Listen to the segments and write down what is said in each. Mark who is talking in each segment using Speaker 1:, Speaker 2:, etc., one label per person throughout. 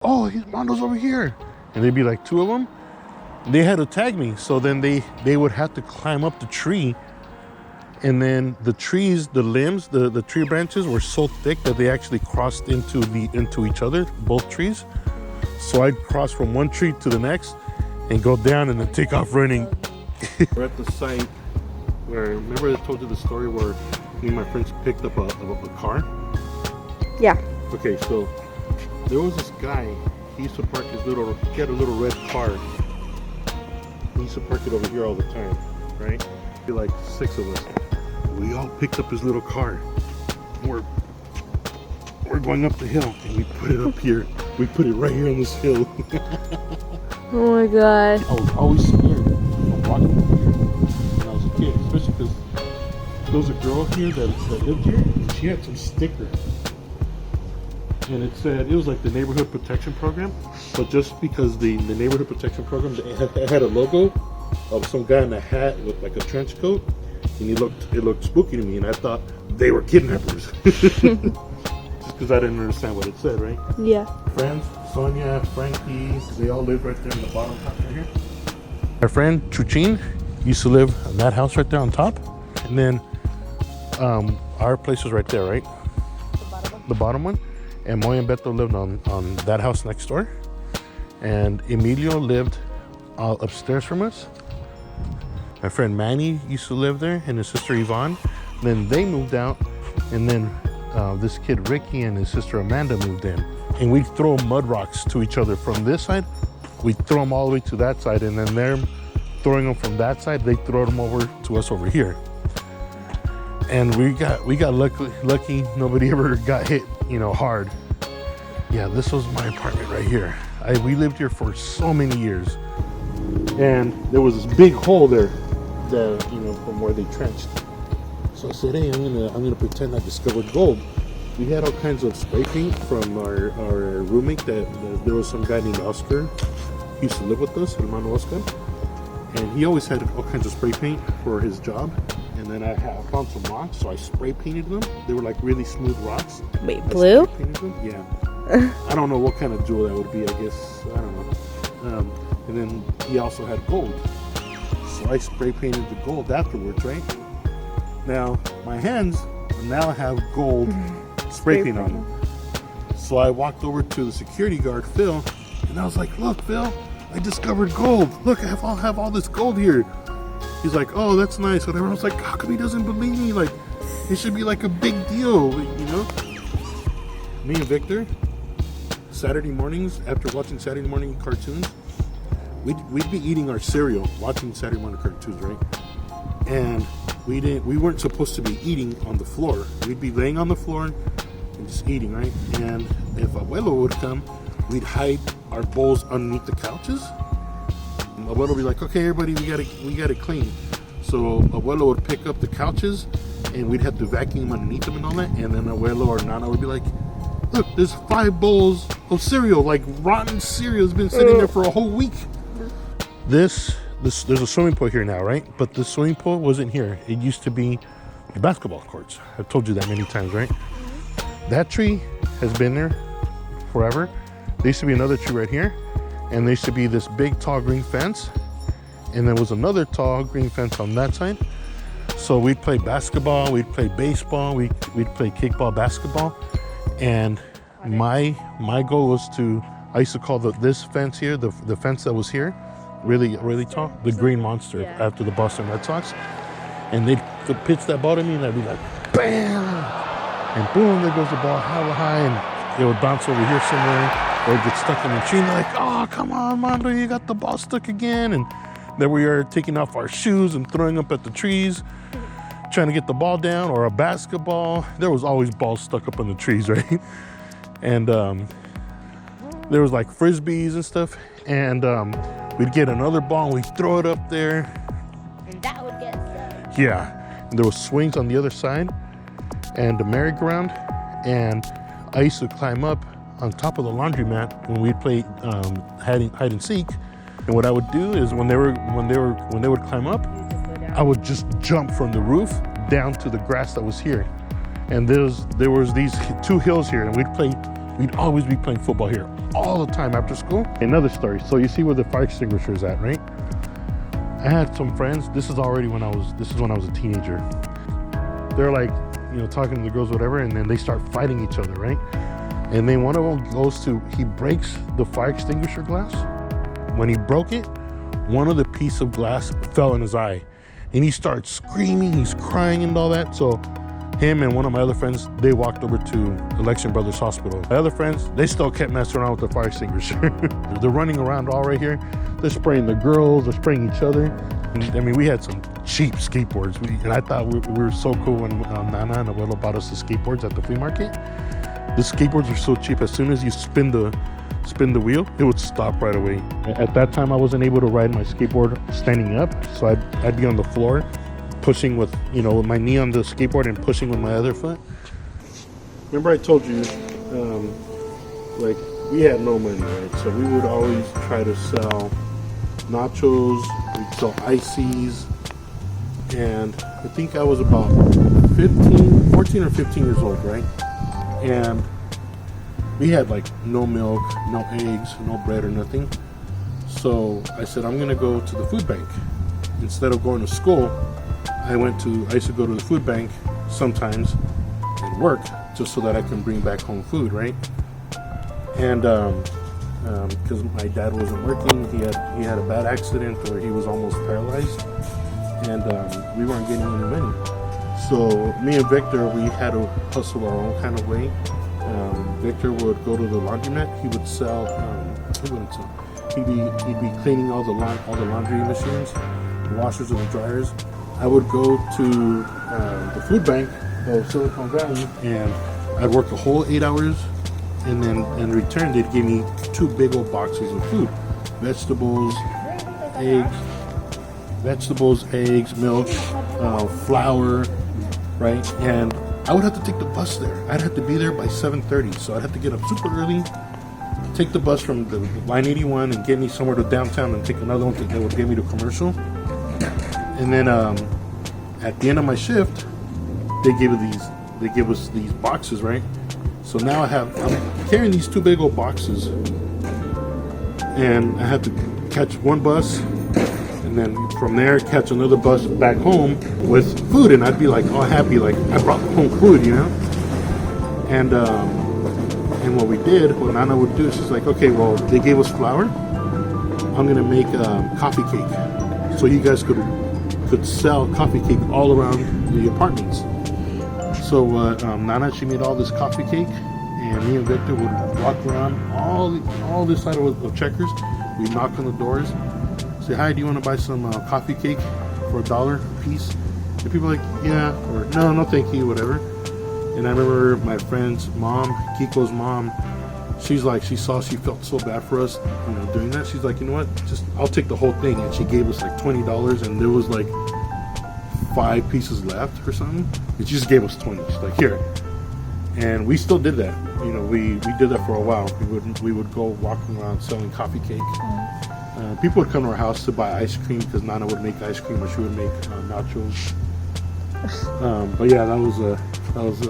Speaker 1: oh, Mondo's over here. And they'd be like two of them. They had to tag me. So then they would have to climb up the tree. And then the trees, the limbs, the tree branches were so thick that they actually crossed into each other, both trees. So I'd cross from one tree to the next and go down and then take off running. We're at the site where, remember I told you the story where me and my friends picked up a car?
Speaker 2: Yeah. Okay,
Speaker 1: so there was this guy, he used to park he had a little red car. He used to park it over here all the time, right? Be like 6 of us. We all picked up his little car. We're going up the hill and we put it up here. We put it right here on this hill.
Speaker 2: Oh my god.
Speaker 1: I was always scared of walking up here when I was a kid, especially because there was a girl here that lived here and she had some sticker. And it said, it was like the neighborhood protection program, but just because the neighborhood protection program, it had a logo of some guy in a hat with like a trench coat, and it looked spooky to me, and I thought they were kidnappers. Just because I didn't understand what it said, right?
Speaker 2: Yeah.
Speaker 1: Friends, Sonia, Frankie, they all live right there in the bottom top right here. Our friend Chuchin used to live in that house right there on top, and then our place was right there, right? The bottom one. And Moy and Beto lived on that house next door. And Emilio lived upstairs from us. My friend Manny used to live there, and his sister Yvonne. Then they moved out, and then this kid Ricky and his sister Amanda moved in. And we'd throw mud rocks to each other from this side. We'd throw them all the way to that side, and then they're throwing them from that side, they throw them over to us over here. And we got lucky. Nobody ever got hit, hard. Yeah, this was my apartment right here. We lived here for so many years. And there was this big hole there, from where they trenched. So I said, hey, I'm gonna pretend I discovered gold. We had all kinds of spray paint from our roommate there was some guy named Oscar. He used to live with us, Hermano Oscar. And he always had all kinds of spray paint for his job. And then I found some rocks, so I spray painted them. They were like really smooth rocks.
Speaker 2: Wait, blue?
Speaker 1: Yeah. I don't know what kind of jewel that would be, I guess. I don't know. And then he also had gold. So I spray painted the gold afterwards, right? Now, my hands now have gold spray paint on them. So I walked over to the security guard, Phil, and I was like, look, Phil, I discovered gold. Look, I have all this gold here. He's like, oh, that's nice, whatever. I was like, how come he doesn't believe me? Like, it should be like a big deal, Me and Victor, Saturday mornings, after watching Saturday morning cartoons, we'd be eating our cereal, watching Saturday morning cartoons, right? And we weren't supposed to be eating on the floor. We'd be laying on the floor and just eating, right? And if Abuelo would come, we'd hide our bowls underneath the couches. Abuelo would be like, okay, everybody, we gotta clean. So Abuelo would pick up the couches and we'd have to vacuum underneath them and all that. And then Abuelo or Nana would be like, look, there's 5 bowls of cereal, like rotten cereal has been sitting there for a whole week. There's a swimming pool here now, right? But the swimming pool wasn't here. It used to be the basketball courts. I've told you that many times, right? That tree has been there forever. There used to be another tree right here. And there used to be this big tall green fence, and there was another tall green fence on that side. So we'd play basketball, we'd play baseball, we'd play kickball, basketball. And my goal was I used to call this fence here, the fence that was here, really, really tall, the Green Monster, after the Boston Red Sox. And they'd pitch that ball to me and I'd be like, bam! And boom, there goes the ball hella high, and it would bounce over here somewhere. Or get stuck in the tree, and like, oh, come on, Mondo, you got the ball stuck again. And then we are taking off our shoes and throwing up at the trees, trying to get the ball down, or a basketball. There was always balls stuck up on the trees, right? And there was like frisbees and stuff. And we'd get another ball and we'd throw it up there.
Speaker 2: And that would get stuck.
Speaker 1: Yeah. And there was swings on the other side and a merry-go-round. And I used to climb up on top of the laundromat when we'd play hide and seek. And what I would do is when they would climb up, I would just jump from the roof down to the grass that was here. And there was these 2 hills here, and we'd always be playing football here all the time after school. Another story. So you see where the fire extinguisher is at, right? I had some friends. This is when I was a teenager. They're like, talking to the girls, whatever, and then they start fighting each other, right? And then one of them he breaks the fire extinguisher glass. When he broke it, one of the piece of glass fell in his eye, and he starts screaming, he's crying and all that. So him and one of my other friends, they walked over to Election Brothers Hospital. My other friends, they still kept messing around with the fire extinguisher. They're running around all right here. They're spraying the girls, they're spraying each other. I mean, we had some cheap skateboards, and I thought we were so cool when Nana and Abuelo bought us the skateboards at the flea market. The skateboards were so cheap. As soon as you spin the wheel, it would stop right away. At that time, I wasn't able to ride my skateboard standing up, so I'd be on the floor, pushing with my knee on the skateboard and pushing with my other foot. Remember I told you, like, we had no money, right? So we would always try to sell nachos, we'd sell ices, and I think I was about 14 or 15 years old, right? And we had like no milk, no eggs, no bread or nothing. So I said, I'm gonna go to the food bank. Instead of going to school, I used to go to the food bank sometimes and work just so that I can bring back home food, right? And because my dad wasn't working, he had a bad accident where he was almost paralyzed, and we weren't getting any money. So me and Victor, we had to hustle our own kind of way. Victor would go to the laundromat. He would sell. He wouldn't sell. He'd be cleaning all the laundry machines, the washers and the dryers. I would go to the food bank of Silicon Valley, and I'd work a whole 8 hours, and then in return they'd give me 2 big old boxes of food, vegetables, eggs, milk, flour, right? And I would have to take the bus there. I'd have to be there by 7:30, so I'd have to get up super early, take the bus from the line 81 and get me somewhere to downtown, and take another one that would get me to Commercial. And then at the end of my shift, they give us these boxes, right? So now I'm carrying these 2 big old boxes, and I have to catch one bus, and then from there catch another bus back home with food, and I'd be like all happy, like I brought home food, And what what Nana would do is she's like, okay, well, they gave us flour. I'm gonna make a coffee cake, so you guys could sell coffee cake all around the apartments. So Nana, she made all this coffee cake, and me and Victor would walk around all this side of Checkers. We knock on the doors, say, hi, do you want to buy some coffee cake for $1 a piece? And people are like, yeah, or no thank you, whatever. And I remember my friend's mom, Kiko's mom, she felt so bad for us, doing that. She's like, you know what, I'll take the whole thing. And she gave us like $20, and there was like 5 pieces left or something, and she just gave us 20. She's like, here. And we still did that. We did that for a while. We would go walking around selling coffee cake. People would come to our house to buy ice cream because Nana would make ice cream, or she would make nachos. But yeah, that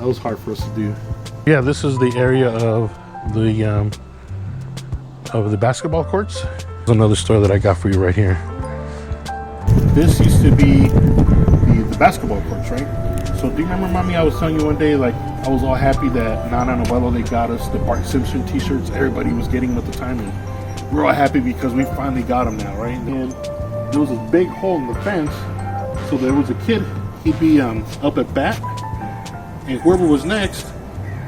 Speaker 1: was hard for us to do. Yeah, this is the area of the basketball courts. There's another story that I got for you right here. This used to be the basketball courts, right? So do you remember, Mommy, I was telling you one day, like, I was all happy that Nana and Abuelo, they got us the Bart Simpson t-shirts everybody was getting them at the time, and we're all happy because we finally got them now, right? And there was this big hole in the fence, so there was a kid, he'd be up at bat, and whoever was next,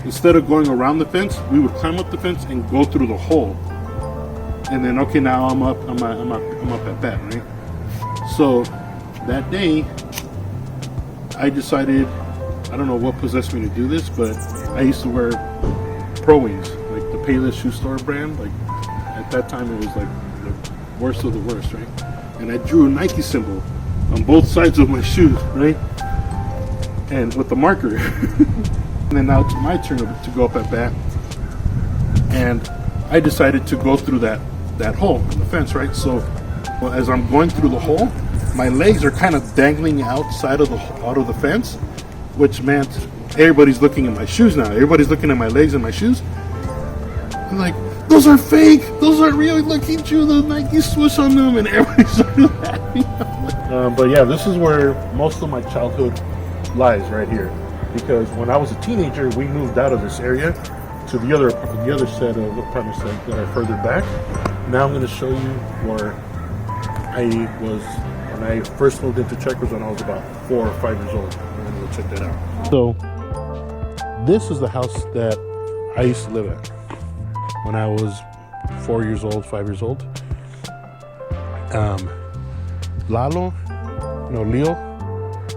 Speaker 1: instead of going around the fence, we would climb up the fence and go through the hole. And then, okay, now I'm up at bat, right? So that day, I decided, I don't know what possessed me to do this, but I used to wear Pro Wings, like the Payless shoe store brand. Like at that time, it was like the worst of the worst, right? And I drew a Nike symbol on both sides of my shoes, right? And with the marker. And then now it's my turn to go up at bat. And I decided to go through that hole in the fence, right? So as I'm going through the hole, my legs are kind of dangling out of the fence, which meant everybody's looking at my shoes now. Everybody's looking at my legs and my shoes. I'm like, those are fake. Those aren't real. Look at you, the Nike swoosh on them, and everybody started laughing. But yeah, this is where most of my childhood lies, right here. Because when I was a teenager, we moved out of this area to the other set of apartments that are further back. Now I'm going to show you where I was when I first moved into Checkers when I was about 4 or 5 years old. I'm going to go check that out. So this is the house that I used to live at when I was 4 years old, 5 years old.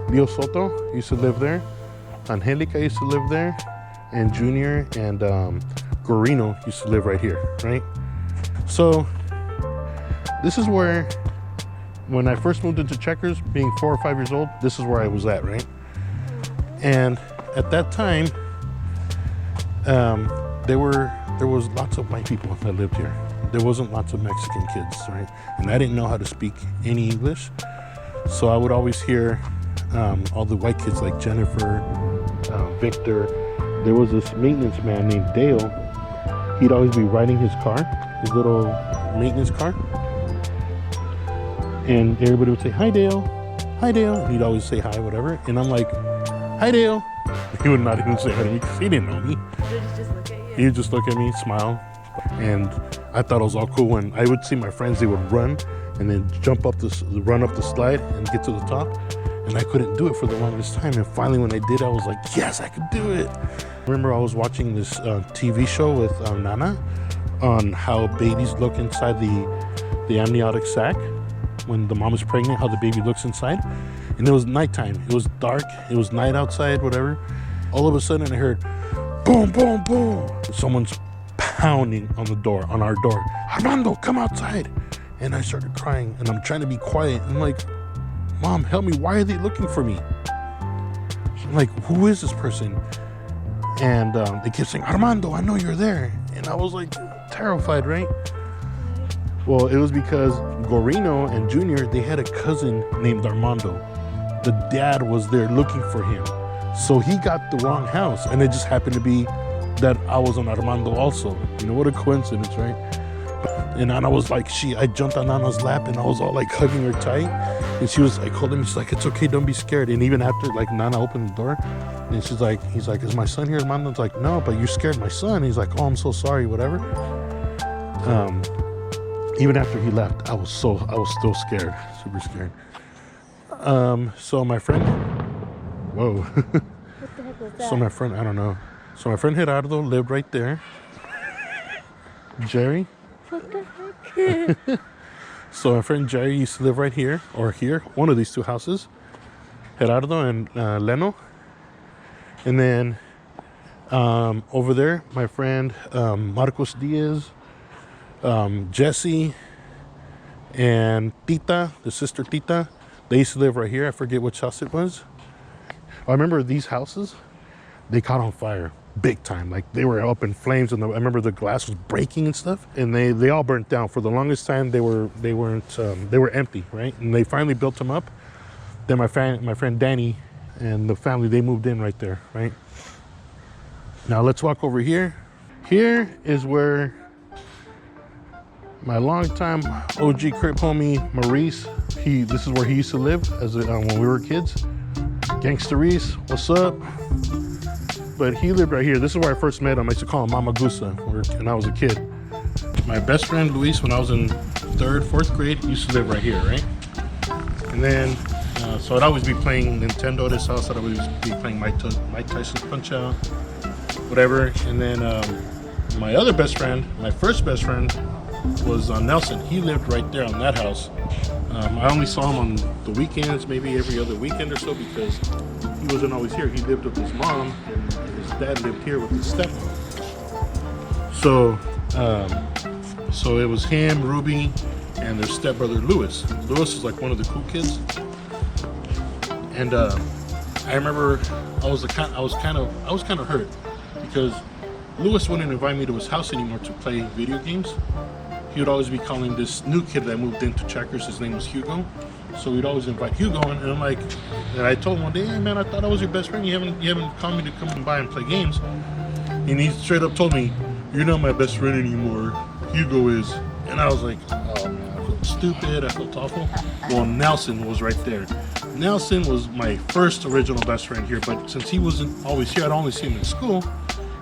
Speaker 1: Leo Soto used to live there. Angelica used to live there, and Junior and Gorino used to live right here, right? So this is where, when I first moved into Checkers, being 4 or 5 years old, this is where I was at, right? And at that time, there was lots of white people that lived here. There wasn't lots of Mexican kids, right? And I didn't know how to speak any English, so I would always hear all the white kids like Jennifer, Victor. There was this maintenance man named Dale. He'd always be riding his car, his little maintenance car, and everybody would say, "Hi, Dale. Hi, Dale." And he'd always say hi, whatever. And I'm like, "Hi, Dale." He would not even say hi to me because he didn't know me.
Speaker 2: Did he just look at you?
Speaker 1: He would just look at me, smile. And I thought it was all cool when I would see my friends. They would run and then run up the slide and get to the top. And I couldn't do it for the longest time. And finally, when I did, I was like, yes, I could do it. I remember I was watching this TV show with Nana on how babies look inside the amniotic sac when the mom is pregnant, how the baby looks inside. And it was nighttime. It was dark. It was night outside, whatever. All of a sudden, I heard boom, boom, boom. Someone's pounding on the door, on our door. Armando, come outside. And I started crying, and I'm trying to be quiet. I'm like, Mom, help me. Why are they looking for me? I'm like, who is this person? And they kept saying, Armando, I know you're there. And I was like terrified, right? Well, it was because Gorino and Junior, they had a cousin named Armando. The dad was there looking for him. So he got the wrong house. And it just happened to be that I was on Armando also. You know, what a coincidence, right? And Nana was like, I jumped on Nana's lap and I was all like hugging her tight. And she was like holding me, she's like, it's okay, don't be scared. And even after like Nana opened the door, and he's like, is my son here? And Mama's like, no, but you scared my son. He's like, oh, I'm so sorry, whatever. Even after he left, I was still scared, super scared. So my friend, whoa.
Speaker 2: What the heck was that?
Speaker 1: So my friend, I don't know. So my friend Gerardo lived right there. Jerry.
Speaker 2: What the heck?
Speaker 1: So my friend Jerry used to live right here, or here, one of these two houses. Gerardo and Leno. And then over there, my friend Marcos Diaz, Jesse, and Tita, the sister Tita, they used to live right here. I forget which house it was. I remember these houses, they caught on fire big time. Like they were up in flames, and I remember the glass was breaking and stuff, and they all burnt down. For the longest time, they were empty, right? And they finally built them up. Then my friend Danny and the family, they moved in right there, right? Now let's walk over here. Here is where my longtime OG crib homie Maurice, this is where he used to live when we were kids. Gangsta Reese, what's up? But he lived right here. This is where I first met him. I used to call him Mama Gusa when I was a kid. My best friend Luis, when I was in 3rd, 4th grade, used to live right here, right? And then, so I'd always be playing Nintendo at his house. I'd always be playing Mike Tyson's Punch-Out, whatever. And then my other best friend, my first best friend, was Nelson. He lived right there on that house. I only saw him on the weekends, maybe every other weekend or so, because he wasn't always here. He lived with his mom, and his dad lived here with his stepmom. So it was him, Ruby, and their stepbrother Louis. Louis is like one of the cool kids. And I remember I was kind of hurt because Louis wouldn't invite me to his house anymore to play video games. He would always be calling this new kid that moved into Checkers, his name was Hugo. So we'd always invite Hugo in, and I'm like, and I told him one day, hey man, I thought I was your best friend. You haven't called me to come by and play games. And he straight up told me, "You're not my best friend anymore. Hugo is." And I was like, "Oh man, I felt stupid. I felt awful." Well, Nelson was right there. Nelson was my first original best friend here, but since he wasn't always here, I'd only seen him in school.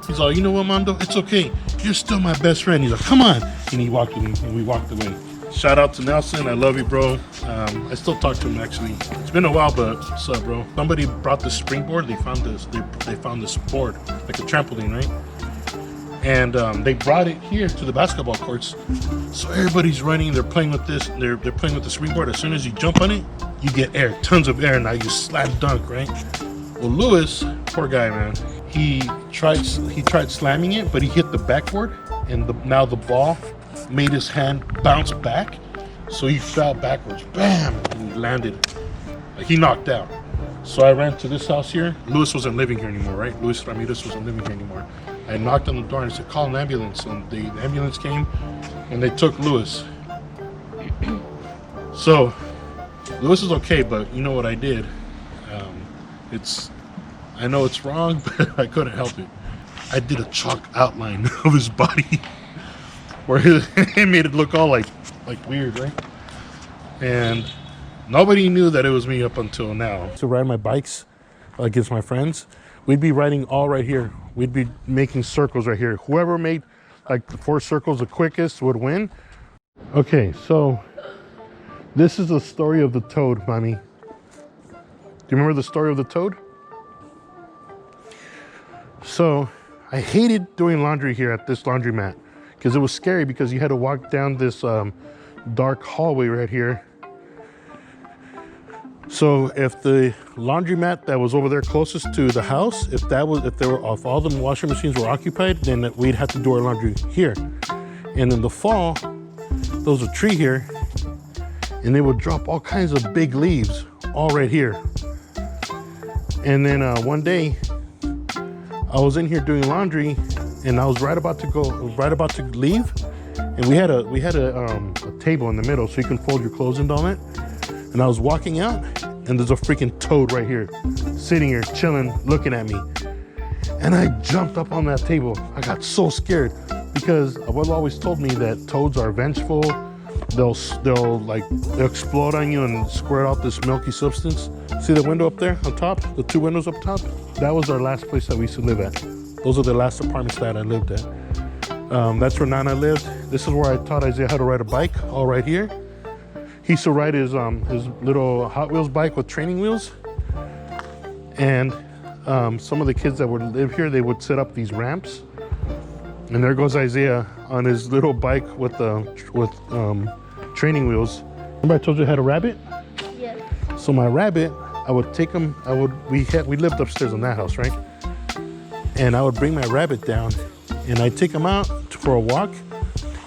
Speaker 1: He's like, "You know what, Mondo? It's okay. You're still my best friend." He's like, "Come on," and he walked with me, and we walked away. Shout out to Nelson. I love you, bro. I still talk to him actually. It's been a while, but what's up, bro? Somebody brought this springboard. They found this. They found this board, like a trampoline, right? And they brought it here to the basketball courts. So everybody's running. They're playing with this. They're playing with the springboard. As soon as you jump on it, you get air, tons of air. Now you slam dunk, right? Well, Lewis, poor guy, man. He tried slamming it, but he hit the backboard, and now the ball made his hand bounce back, so he fell backwards. Bam! And he landed. Like he knocked out. So I ran to this house here. Lewis wasn't living here anymore, right? Luis Ramirez wasn't living here anymore. I knocked on the door and I said, "Call an ambulance." And the ambulance came and they took Lewis. So Lewis is okay, but you know what I did? I know it's wrong, but I couldn't help it. I did a chalk outline of his body where it made it look all like weird, right? And nobody knew that it was me up until now. To ride my bikes against my friends, we'd be riding all right here. We'd be making circles right here. Whoever made like the 4 circles the quickest would win. Okay, so this is the story of the toad, Mommy. Do you remember the story of the toad? So I hated doing laundry here at this laundromat because it was scary because you had to walk down this dark hallway right here. So if the laundromat that was over there closest to the house, if all the washing machines were occupied, then we'd have to do our laundry here. And in the fall, there was a tree here, and they would drop all kinds of big leaves all right here. And then one day, I was in here doing laundry, and I was right about to leave, and we had a table in the middle so you can fold your clothes and all that. And I was walking out, and there's a freaking toad right here, sitting here chilling, looking at me. And I jumped up on that table. I got so scared because Abuelo always told me that toads are vengeful. They'll explode on you and squirt out this milky substance. See the window up there on top? The 2 windows up top? That was our last place that we used to live at. Those are the last apartments that I lived at. That's where Nana lived. This is where I taught Isaiah how to ride a bike, all right here. He used to ride his little Hot Wheels bike with training wheels. And some of the kids that would live here, they would set up these ramps. And there goes Isaiah on his little bike with training wheels. Remember I told you I had a rabbit?
Speaker 2: Yes.
Speaker 1: So my rabbit, I would take him, we lived upstairs in that house, right? And I would bring my rabbit down and I'd take him out for a walk,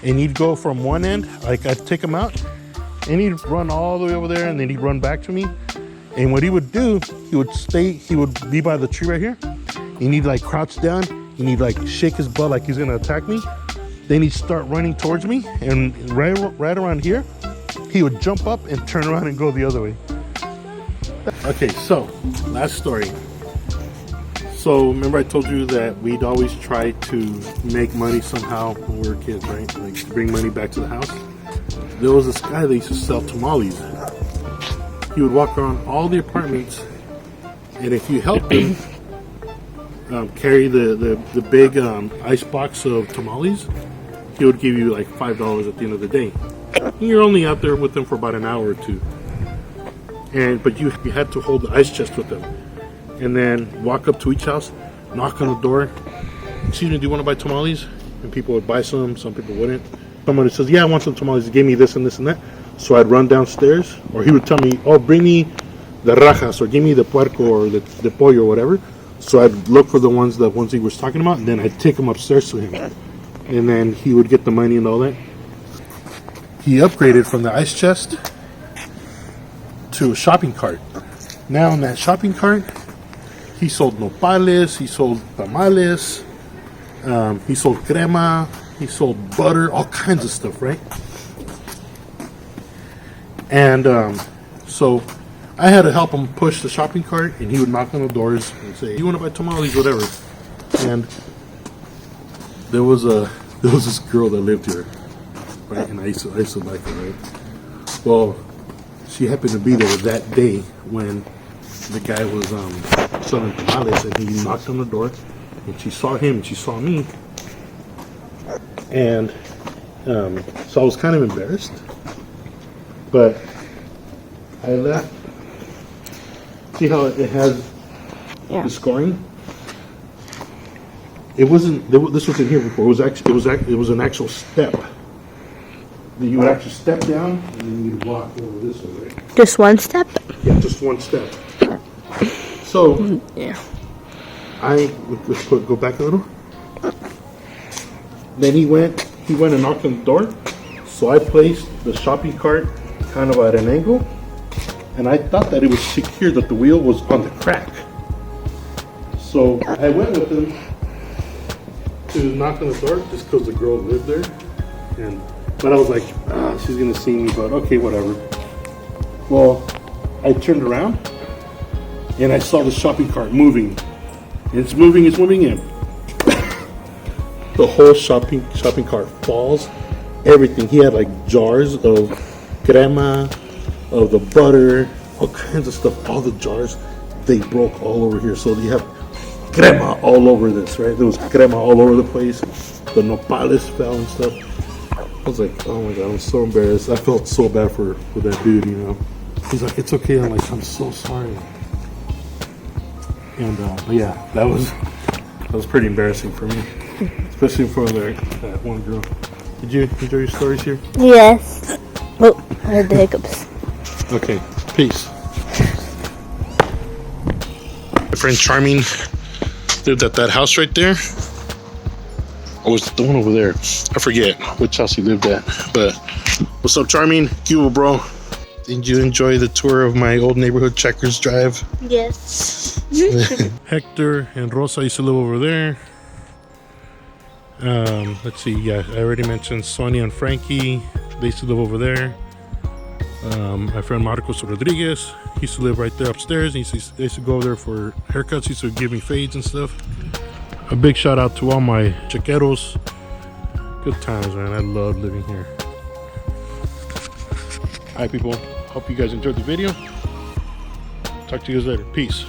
Speaker 1: and he'd go from one end, like I'd take him out and he'd run all the way over there, and then he'd run back to me. And what he would do, he would be by the tree right here, and he'd like crouch down, and he'd like shake his butt like he's gonna attack me. Then he'd start running towards me, and right around here, he would jump up and turn around and go the other way. Okay, so last story. So remember I told you that we'd always try to make money somehow when we were kids, right? Like to bring money back to the house. There was this guy that used to sell tamales. He would walk around all the apartments, and if you helped him carry the big ice box of tamales, he would give you like $5 at the end of the day. And you're only out there with him for about an hour or two. But you had to hold the ice chest with them. And then walk up to each house, knock on the door. "Excuse me, do you want to buy tamales?" And people would buy some people wouldn't. Somebody says, "Yeah, I want some tamales. Give me this and this and that." So I'd run downstairs, or he would tell me, "Oh, bring me the rajas, or give me the puerco, or the pollo, or whatever." So I'd look for the ones he was talking about, and then I'd take them upstairs to him. And then he would get the money and all that. He upgraded from the ice chest to a shopping cart. Now in that shopping cart, he sold nopales, he sold tamales, he sold crema, he sold butter, all kinds of stuff, right? And so I had to help him push the shopping cart, and he would knock on the doors and say, "You want to buy tamales, whatever." And there was this girl that lived here, right? And I used to like her, right? Well, she happened to be there that day when the guy was selling tamales, and he knocked on the door, and she saw him, and she saw me, and so I was kind of embarrassed, but I left. See how it has the scoring? It wasn't. This wasn't here before. It was an actual step. You would actually step down and then you'd walk over this way.
Speaker 2: Just one step?
Speaker 1: Yeah, just one step. So
Speaker 2: Yeah.
Speaker 1: let's go back a little. Then he went and knocked on the door. So I placed the shopping cart kind of at an angle, and I thought that it was secure, that the wheel was on the crack. So I went with him to knock on the door just because the girl lived there, but I was like, she's gonna see me, but okay, whatever. Well, I turned around and I saw the shopping cart moving. It's moving, and the whole shopping cart falls. Everything. He had like jars of crema, of the butter, all kinds of stuff. All the jars, they broke all over here. So you have crema all over this, right? There was crema all over the place. The nopales fell and stuff. I was like, oh my God, I'm so embarrassed. I felt so bad for that dude, you know. He's like, it's okay. I'm like, I'm so sorry. And but yeah, that was pretty embarrassing for me, especially for that one girl. Did you enjoy your stories here?
Speaker 2: Yes. Oh, I had the hiccups.
Speaker 1: Okay, peace. My friend Charming lived at that house right there. Or was it the one over there? I forget which house he lived at. But what's up, Charming? Cuba, bro. Did you enjoy the tour of my old neighborhood, Checkers Drive?
Speaker 2: Yes.
Speaker 1: Hector and Rosa used to live over there. Let's see. Yeah, I already mentioned Sonia and Frankie. They used to live over there. My friend Marcos Rodriguez, he used to live right there upstairs. They used to go over there for haircuts. He used to give me fades and stuff. A big shout out to all my chequeros. Good times, man. I love living here. All right, people. Hope you guys enjoyed the video. Talk to you guys later. Peace.